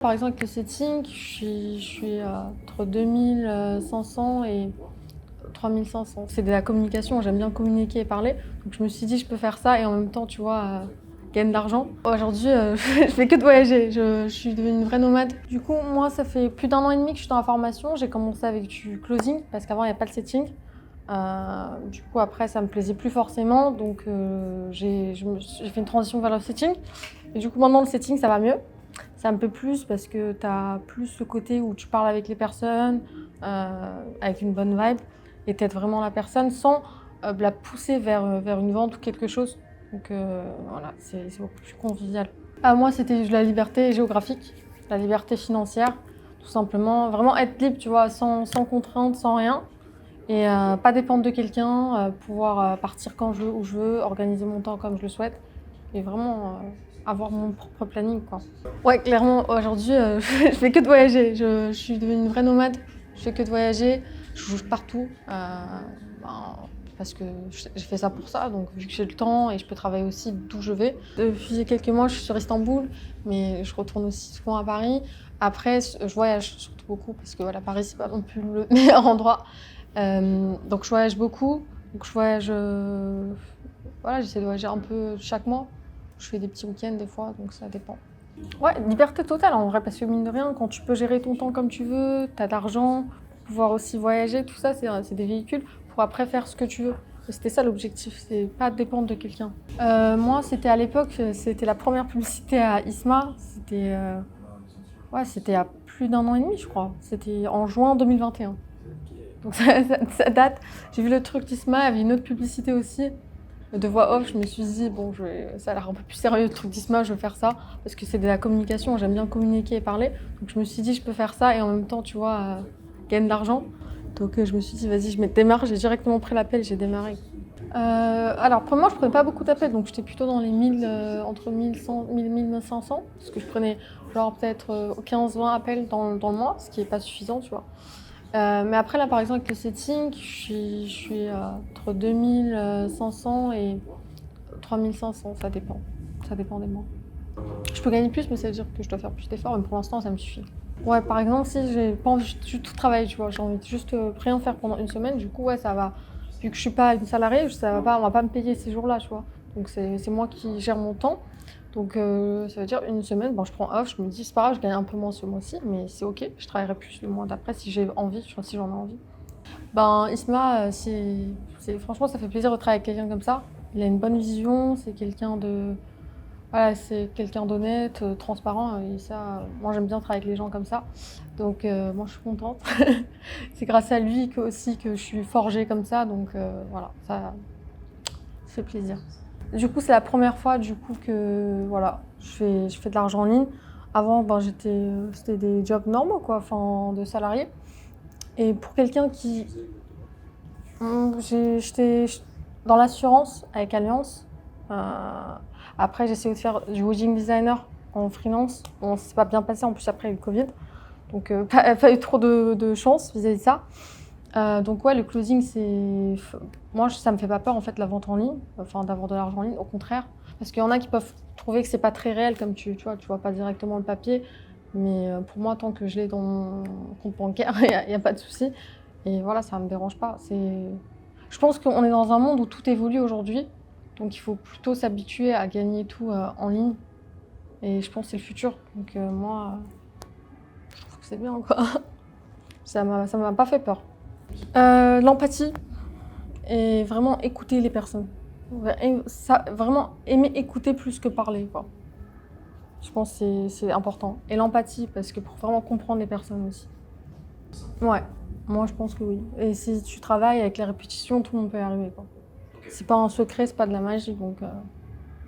Par exemple, avec le setting, je suis entre 2500 et 3500. C'est de la communication, j'aime bien communiquer et parler. Donc je me suis dit, je peux faire ça et en même temps, tu vois, gagner de l'argent. Aujourd'hui, je fais que de voyager. Je suis devenue une vraie nomade. Du coup, moi, ça fait plus d'1 an et demi que je suis dans la formation. J'ai commencé avec du closing parce qu'avant, il n'y a pas le setting. Du coup, après, ça me plaisait plus forcément. Donc, j'ai fait une transition vers le setting. Et du coup, maintenant, le setting, ça va mieux. Ça me plaît plus parce que tu as plus ce côté où tu parles avec les personnes, avec une bonne vibe, et t'aides vraiment la personne sans la pousser vers une vente ou quelque chose. Donc voilà, c'est beaucoup plus convivial. Moi, c'était la liberté géographique, la liberté financière, tout simplement. Vraiment être libre, tu vois, sans contrainte, sans rien. Et pas dépendre de quelqu'un, pouvoir partir quand je veux, où je veux, organiser mon temps comme je le souhaite. Et vraiment avoir mon propre planning, quoi. Ouais, clairement, aujourd'hui, je fais que de voyager. Je suis devenue une vraie nomade. Je fais que de voyager. Je bouge partout. Ben, parce que j'ai fait ça pour ça. Donc, vu que j'ai le temps et je peux travailler aussi d'où je vais. Depuis quelques mois, je suis sur Istanbul, mais je retourne aussi souvent à Paris. Après, je voyage surtout beaucoup parce que voilà, Paris, c'est pas non plus le meilleur endroit. Donc, je voyage beaucoup. Donc, je voyage. Voilà, j'essaie de voyager un peu chaque mois. Je fais des petits week-ends des fois, donc ça dépend. Ouais, liberté totale en vrai, parce que mine de rien, quand tu peux gérer ton temps comme tu veux, t'as de l'argent, pouvoir aussi voyager, tout ça, c'est des véhicules pour après faire ce que tu veux. Et c'était ça l'objectif, c'est pas dépendre de quelqu'un. Moi, c'était à l'époque, c'était la première publicité à Isma. C'était à plus d'1 an et demi, je crois. C'était en juin 2021. Donc ça date. J'ai vu le truc d'Isma, il y avait une autre publicité aussi de voix off. Je me suis dit, bon, ça a l'air un peu plus sérieux le truc d'Isma, je vais faire ça. Parce que c'est de la communication, j'aime bien communiquer et parler. Donc je me suis dit, je peux faire ça et en même temps, tu vois, gagner de l'argent. Donc je me suis dit, vas-y, je démarre. J'ai directement pris l'appel, j'ai démarré. Alors, premièrement, je prenais pas beaucoup d'appels, donc j'étais plutôt dans les 1000, entre 1100, 1000 1500, parce que je prenais genre peut-être 15-20 appels dans le mois, ce qui est pas suffisant, tu vois. Mais après, là, par exemple, avec le setting, je suis entre 2500 et 3500, ça dépend. Ça dépend des mois. Je peux gagner plus, mais ça veut dire que je dois faire plus d'efforts, mais pour l'instant, ça me suffit. Ouais, par exemple, si j'ai pas envie de tout travailler, tu vois, j'ai envie de juste rien faire pendant une semaine, du coup, ouais, ça va. Vu que je suis pas une salariée, on va pas me payer ces jours-là, tu vois. Donc c'est moi qui gère mon temps. Donc ça veut dire une semaine, bon, je prends off, je me dis c'est pas grave, je gagne un peu moins ce mois-ci, mais c'est ok, je travaillerai plus le mois d'après si j'ai envie, si j'en ai envie. Ben Isma, franchement ça fait plaisir de travailler avec quelqu'un comme ça. Il a une bonne vision, c'est quelqu'un d'honnête, transparent, et ça, moi j'aime bien travailler avec les gens comme ça. Donc moi je suis contente. C'est grâce à lui aussi que je suis forgée comme ça, donc voilà, ça fait plaisir. Du coup, c'est la première fois que voilà, je fais de l'argent en ligne. Avant, ben, c'était des jobs normaux, quoi, enfin, de salarié. Et pour quelqu'un j'étais dans l'assurance avec Allianz. Après, j'ai essayé de faire du wedding designer en freelance. Bon, ça s'est pas bien passé, en plus après il y a eu le Covid. Donc, pas eu trop de chance vis-à-vis de ça. Donc ouais, le closing, moi, ça me fait pas peur en fait la vente en ligne, enfin d'avoir de l'argent en ligne, au contraire. Parce qu'il y en a qui peuvent trouver que c'est pas très réel, comme tu vois pas directement le papier. Mais pour moi, tant que je l'ai dans mon compte bancaire, il y a pas de souci. Et voilà, ça me dérange pas. Je pense qu'on est dans un monde où tout évolue aujourd'hui. Donc il faut plutôt s'habituer à gagner tout en ligne. Et je pense que c'est le futur. Donc moi, je trouve que c'est bien, quoi. Ça m'a pas fait peur. L'empathie et vraiment écouter les personnes. Vraiment aimer écouter plus que parler, quoi. Je pense que c'est important. Et l'empathie, parce que pour vraiment comprendre les personnes aussi. Ouais, moi je pense que oui. Et si tu travailles avec les répétitions, tout le monde peut y arriver, quoi. C'est pas un secret, c'est pas de la magie, donc...